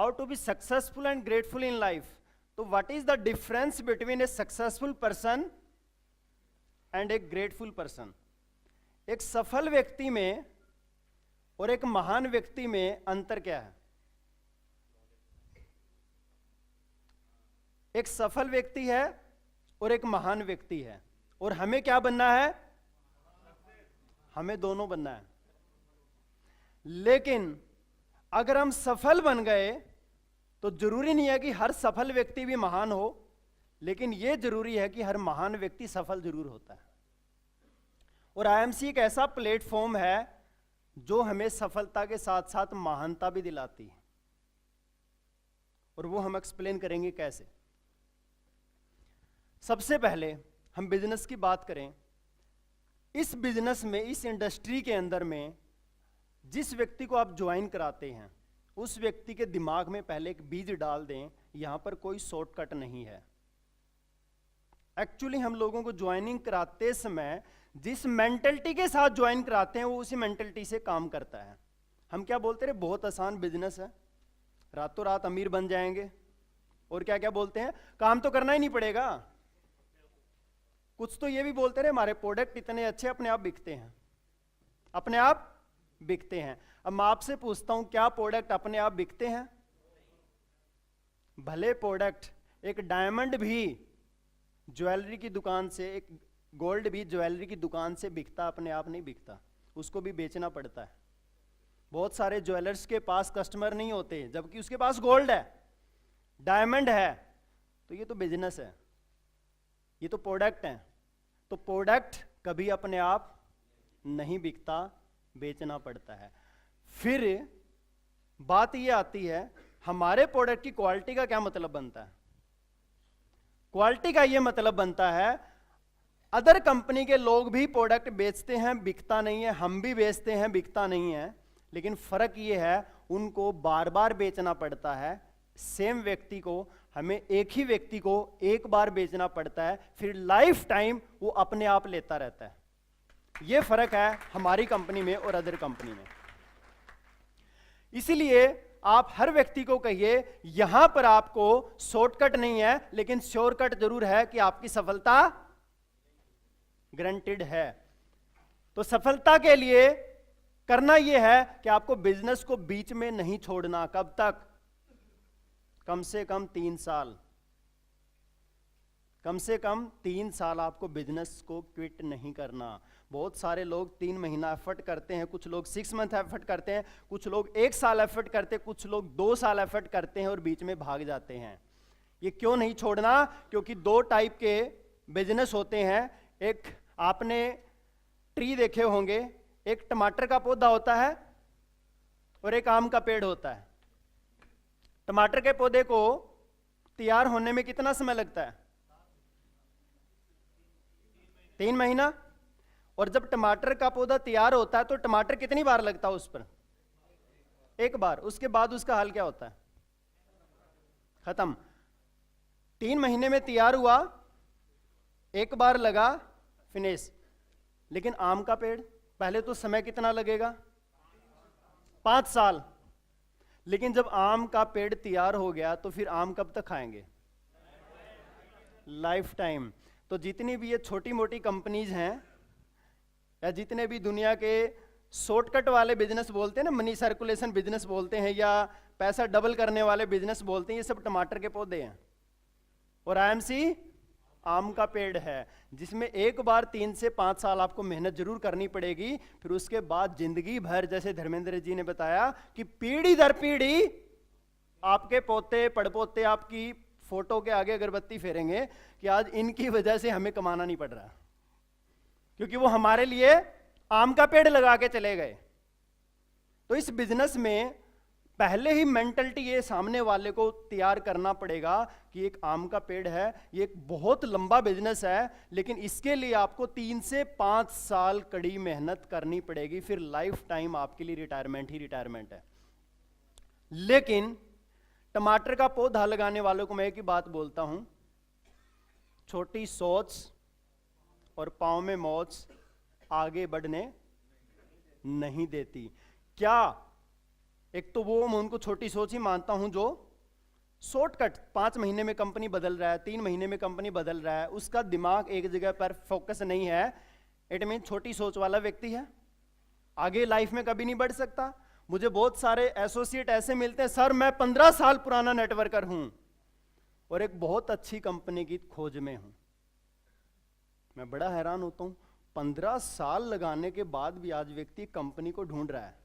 How to be successful and grateful in life. तो what is the difference between a successful person and a grateful person. एक सफल व्यक्ति में और एक महान व्यक्ति में अंतर क्या है? एक सफल व्यक्ति है और एक महान व्यक्ति है, और हमें क्या बनना है? हमें दोनों बनना है। लेकिन अगर हम सफल बन गए तो जरूरी नहीं है कि हर सफल व्यक्ति भी महान हो, लेकिन यह जरूरी है कि हर महान व्यक्ति सफल जरूर होता है। और आईएमसी एक ऐसा प्लेटफॉर्म है जो हमें सफलता के साथ साथ महानता भी दिलाती है, और वो हम एक्सप्लेन करेंगे कैसे। सबसे पहले हम बिजनेस की बात करें। इस बिजनेस में, इस इंडस्ट्री के अंदर में जिस व्यक्ति को आप ज्वाइन कराते हैं उस व्यक्ति के दिमाग में पहले एक बीज डाल दें, यहां पर कोई शॉर्टकट नहीं है। एक्चुअली हम लोगों को ज्वाइनिंग कराते समय जिस मेंटलिटी के साथ ज्वाइन कराते हैं वो उसी मेंटलिटी से काम करता है। हम क्या बोलते रहे, बहुत आसान बिजनेस है, रातों रात अमीर बन जाएंगे, और क्या क्या बोलते हैं, काम तो करना ही नहीं पड़ेगा। कुछ तो ये भी बोलते रहे, हमारे प्रोडक्ट इतने अच्छे अपने आप बिकते हैं, अपने आप बिकते हैं। अब मैं आपसे पूछता हूं, क्या प्रोडक्ट अपने आप बिकते हैं? भले प्रोडक्ट, एक डायमंड भी ज्वेलरी की दुकान से, एक गोल्ड भी ज्वेलरी की दुकान से बिकता, अपने आप नहीं बिकता, उसको भी बेचना पड़ता है। बहुत सारे ज्वेलर्स के पास कस्टमर नहीं होते जबकि उसके पास गोल्ड है, डायमंड है, तो ये तो बिजनेस है, ये तो प्रोडक्ट है। तो प्रोडक्ट कभी अपने आप नहीं बिकता, बेचना पड़ता है। फिर बात ये आती है, हमारे प्रोडक्ट की क्वालिटी का क्या मतलब बनता है? क्वालिटी का ये मतलब बनता है, अदर कंपनी के लोग भी प्रोडक्ट बेचते हैं, बिकता नहीं है, हम भी बेचते हैं, बिकता नहीं है, लेकिन फर्क ये है उनको बार बार बेचना पड़ता है। सेम व्यक्ति को, हमें एक ही व्यक्ति को एक बार बेचना पड़ता है, फिर लाइफ टाइम वो अपने आप लेता रहता है। ये फर्क है हमारी कंपनी में और अदर कंपनी में। इसीलिए आप हर व्यक्ति को कहिए, यहां पर आपको शॉर्टकट नहीं है, लेकिन श्योरकट जरूर है कि आपकी सफलता गारंटेड है। तो सफलता के लिए करना यह है कि आपको बिजनेस को बीच में नहीं छोड़ना। कब तक? कम से कम 3 साल। कम से कम 3 साल आपको बिजनेस को क्विट नहीं करना। बहुत सारे लोग 3 महीना एफर्ट करते हैं, कुछ लोग 6 मंथ एफर्ट करते हैं, कुछ लोग 1 साल एफर्ट करते हैं, कुछ लोग 2 साल एफर्ट करते हैं और बीच में भाग जाते हैं। ये क्यों नहीं छोड़ना? क्योंकि 2 टाइप के बिजनेस होते हैं। एक आपने ट्री देखे होंगे, एक टमाटर का पौधा होता है और एक आम का पेड़ होता है। टमाटर के पौधे को तैयार होने में कितना समय लगता है? 3 महीना। और जब टमाटर का पौधा तैयार होता है तो टमाटर कितनी बार लगता है उस पर? 1 बार। उसके बाद उसका हाल क्या होता है? खत्म। 3 महीने में तैयार हुआ, 1 बार लगा, फिनिश। लेकिन आम का पेड़, पहले तो समय कितना लगेगा? 5 साल। लेकिन जब आम का पेड़ तैयार हो गया तो फिर आम कब तक खाएंगे? Life time. तो जितनी भी ये छोटी मोटी कंपनीज हैं या जितने भी दुनिया के शॉर्टकट वाले बिजनेस बोलते हैं ना, मनी सर्कुलेशन बिजनेस बोलते हैं या पैसा डबल करने वाले बिजनेस बोलते हैं, ये सब टमाटर के पौधे हैं। और आईएमसी आम का पेड़ है, जिसमें एक बार 3 से 5 साल आपको मेहनत जरूर करनी पड़ेगी, फिर उसके बाद जिंदगी भर, जैसे धर्मेंद्र जी ने बताया कि पीढ़ी दर पीढ़ी आपके पोते पड़पोते आपकी फोटो के आगे अगरबत्ती फेरेंगे कि आज इनकी वजह से हमें कमाना नहीं पड़ रहा, क्योंकि वो हमारे लिए आम का पेड़ लगा के चले गए। तो इस बिजनेस में पहले ही मेंटलिटी ये सामने वाले को तैयार करना पड़ेगा कि एक आम का पेड़ है, ये एक बहुत लंबा बिजनेस है, लेकिन इसके लिए आपको 3 से 5 साल कड़ी मेहनत करनी पड़ेगी, फिर लाइफ टाइम आपके लिए रिटायरमेंट ही रिटायरमेंट है। लेकिन टमाटर का पौधा लगाने वालों को मैं एक ही बात बोलता हूं, छोटी सोच और पांव में मौज आगे बढ़ने नहीं देती। क्या एक तो वो मैं उनको छोटी सोच ही मानता हूं जो शॉर्टकट 5 महीने में कंपनी बदल रहा है, 3 महीने में कंपनी बदल रहा है, उसका दिमाग एक जगह पर फोकस नहीं है, इट मीन छोटी सोच वाला व्यक्ति है, आगे लाइफ में कभी नहीं बढ़ सकता। मुझे बहुत सारे एसोसिएट ऐसे मिलते हैं, सर मैं 15 साल पुराना नेटवर्कर हूं और एक बहुत अच्छी कंपनी की खोज में हूं। मैं बड़ा हैरान होता हूं, 15 साल लगाने के बाद भी आज व्यक्ति कंपनी को ढूंढ रहा है,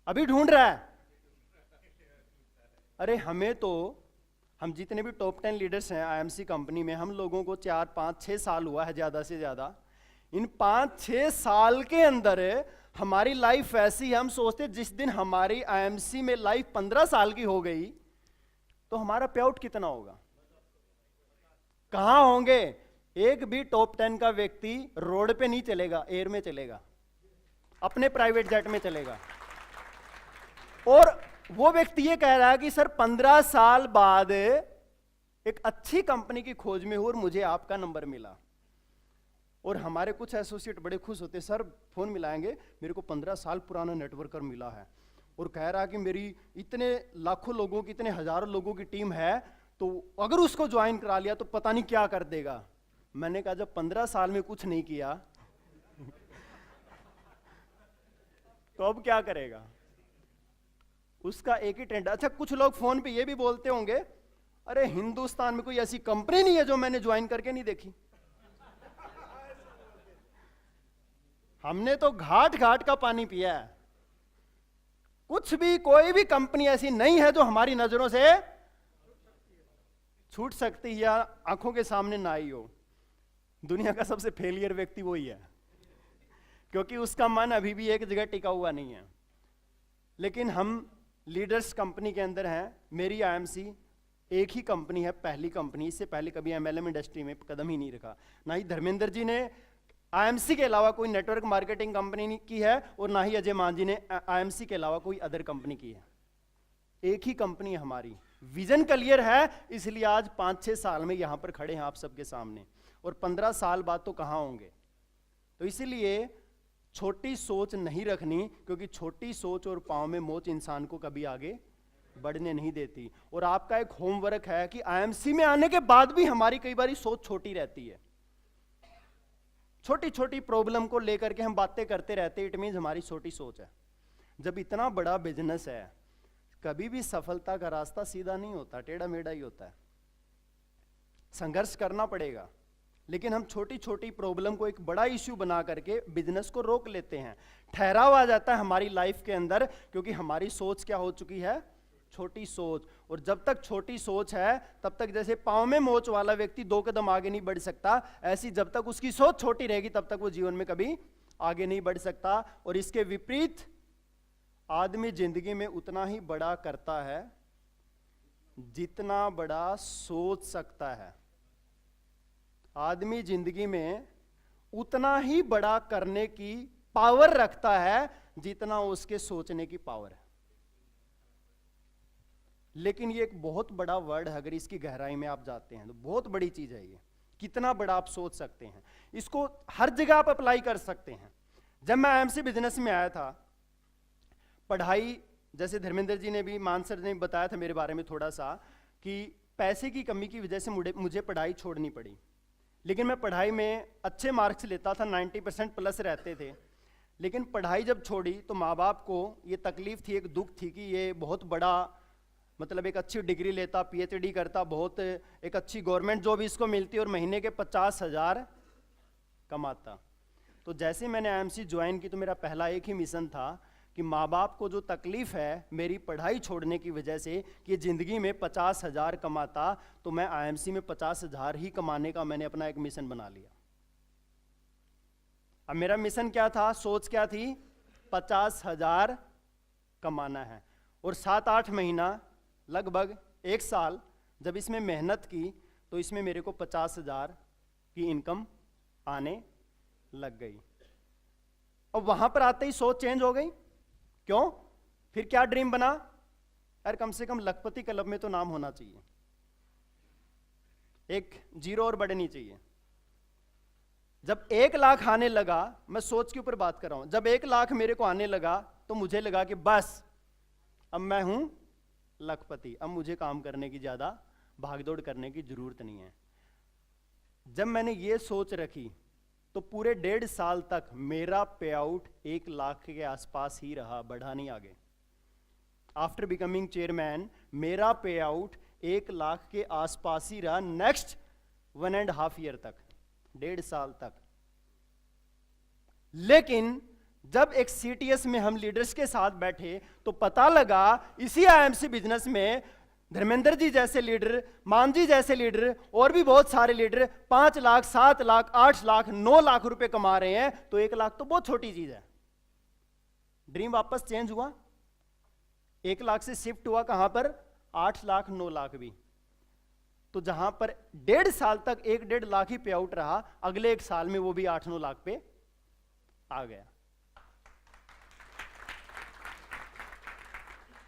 अभी ढूंढ रहा है। अरे हम जितने भी टॉप 10 लीडर्स हैं आईएमसी कंपनी में, हम लोगों को 4, 5, 6 साल हुआ है ज्यादा से ज्यादा। इन 5-6 साल के अंदर हमारी लाइफ ऐसी है, हम सोचते जिस दिन हमारी आईएमसी में लाइफ 15 साल की हो गई तो हमारा पे आउट कितना होगा, कहां होंगे। एक भी टॉप 10 का व्यक्ति रोड पे नहीं चलेगा, एयर में चलेगा, अपने प्राइवेट जेट में चलेगा। और वो व्यक्ति ये कह रहा है कि सर 15 साल बाद एक अच्छी कंपनी की खोज में हूं और मुझे आपका नंबर मिला। और हमारे कुछ एसोसिएट बड़े खुश होते, सर फोन मिलाएंगे, मेरे को 15 साल पुराना नेटवर्कर मिला है और कह रहा है कि मेरी इतने लाखों लोगों की, इतने हजारों लोगों की टीम है, तो अगर उसको ज्वाइन करा लिया तो पता नहीं क्या कर देगा। मैंने कहा जब 15 साल में कुछ नहीं किया तो अब क्या करेगा। उसका एक ही ट्रेंड। अच्छा, कुछ लोग फोन पे ये भी बोलते होंगे, अरे हिंदुस्तान में कोई ऐसी कंपनी नहीं है जो मैंने ज्वाइन करके नहीं देखी। हमने तो घाट घाट का पानी पिया है, कुछ भी कोई भी कंपनी ऐसी नहीं है जो हमारी नजरों से छूट सकती है या आंखों के सामने ना आई हो। दुनिया का सबसे फेलियर व्यक्ति वही है, क्योंकि उसका मन अभी भी एक जगह टिका हुआ नहीं है। लेकिन हम लीडर्स कंपनी के अंदर हैं। मेरी आईएमसी एक ही कंपनी है, पहली कंपनी, इससे पहले कभी एमएलएम इंडस्ट्री में कदम ही नहीं रखा। ना ही धर्मेंद्र जी ने आईएमसी के अलावा कोई नेटवर्क मार्केटिंग कंपनी की है और ना ही अजय मान जी ने आईएमसी के अलावा कोई अदर कंपनी की है। एक ही कंपनी है हमारी, विजन क्लियर है, इसलिए आज 5-6 साल में यहां पर खड़े हैं आप सबके सामने, और 15 साल बाद तो कहां होंगे। तो इसलिए छोटी सोच नहीं रखनी, क्योंकि छोटी सोच और पांव में मोच इंसान को कभी आगे बढ़ने नहीं देती। और आपका एक होमवर्क है कि आईएमसी में आने के बाद भी हमारी कई बार सोच छोटी रहती है, छोटी छोटी प्रॉब्लम को लेकर के हम बातें करते रहते हैं, इट मींस हमारी छोटी सोच है। जब इतना बड़ा बिजनेस है, कभी भी सफलता का रास्ता सीधा नहीं होता, टेढ़ा मेढ़ा ही होता है, संघर्ष करना पड़ेगा। लेकिन हम छोटी छोटी प्रॉब्लम को एक बड़ा इश्यू बना करके बिजनेस को रोक लेते हैं, ठहराव आ जाता है हमारी लाइफ के अंदर, क्योंकि हमारी सोच क्या हो चुकी है, छोटी सोच। और जब तक छोटी सोच है तब तक जैसे पांव में मोच वाला व्यक्ति 2 कदम आगे नहीं बढ़ सकता, ऐसी जब तक उसकी सोच छोटी रहेगी तब तक वो जीवन में कभी आगे नहीं बढ़ सकता। और इसके विपरीत आदमी जिंदगी में उतना ही बड़ा करता है जितना बड़ा सोच सकता है। आदमी जिंदगी में उतना ही बड़ा करने की पावर रखता है जितना उसके सोचने की पावर है। लेकिन ये एक बहुत बड़ा वर्ड है, अगर इसकी गहराई में आप जाते हैं तो बहुत बड़ी चीज है ये, कितना बड़ा आप सोच सकते हैं, इसको हर जगह आप अप्लाई कर सकते हैं। जब मैं आईएमसी बिजनेस में आया था, पढ़ाई, जैसे धर्मेंद्र जी ने भी, मान सर ने बताया था मेरे बारे में थोड़ा सा, कि पैसे की कमी की वजह से मुझे पढ़ाई छोड़नी पड़ी। लेकिन मैं पढ़ाई में अच्छे मार्क्स लेता था, 90% प्लस रहते थे। लेकिन पढ़ाई जब छोड़ी तो माँ बाप को ये तकलीफ थी, एक दुख थी कि ये बहुत बड़ा, मतलब एक अच्छी डिग्री लेता, पीएचडी करता, बहुत एक अच्छी गवर्नमेंट जॉब इसको मिलती और महीने के 50,000 कमाता। तो जैसे मैंने आईएमसी ज्वाइन की तो मेरा पहला एक ही मिशन था कि माँ बाप को जो तकलीफ है मेरी पढ़ाई छोड़ने की वजह से कि ज़िंदगी में 50,000 कमाता, तो मैं आईएमसी में 50,000 ही कमाने का मैंने अपना एक मिशन बना लिया। अब मेरा मिशन क्या था, सोच क्या थी, 50,000 कमाना है। और 7-8 महीना, लगभग 1 साल जब इसमें मेहनत की तो इसमें मेरे को 50,000 की इनकम आने लग गई। और वहां पर आते ही सोच चेंज हो गई। क्यों? फिर क्या ड्रीम बना, यार कम से कम लखपति क्लब में तो नाम होना चाहिए, एक जीरो और बढ़नी चाहिए। जब 1 लाख आने लगा, मैं सोच के ऊपर बात कर रहा हूं, जब 1 लाख मेरे को आने लगा तो मुझे लगा कि बस अब मैं हूं लखपति, अब मुझे काम करने की ज्यादा भागदौड़ करने की जरूरत नहीं है। जब मैंने ये सोच रखी तो पूरे 1.5 साल तक मेरा पे आउट 1 लाख के आसपास ही रहा, बढ़ा नहीं आगे। आफ्टर बिकमिंग चेयरमैन मेरा पे आउट 1 लाख के आसपास ही रहा नेक्स्ट 1.5 ईयर तक, 1.5 साल तक। लेकिन जब एक सीटीएस में हम लीडर्स के साथ बैठे तो पता लगा इसी आईएमसी बिजनेस में धर्मेंद्र जी जैसे लीडर, मान जी जैसे लीडर और भी बहुत सारे लीडर 5 लाख, 7 लाख, 8 लाख, 9 लाख रुपए कमा रहे हैं। तो 1 लाख तो बहुत छोटी चीज है। ड्रीम वापस चेंज हुआ, 1 लाख से शिफ्ट हुआ कहां पर, 8 लाख, 9 लाख भी। तो जहां पर 1.5 साल तक 1-1.5 लाख ही पे आउट रहा, अगले 1 साल में वो भी 8-9 लाख पे आ गया।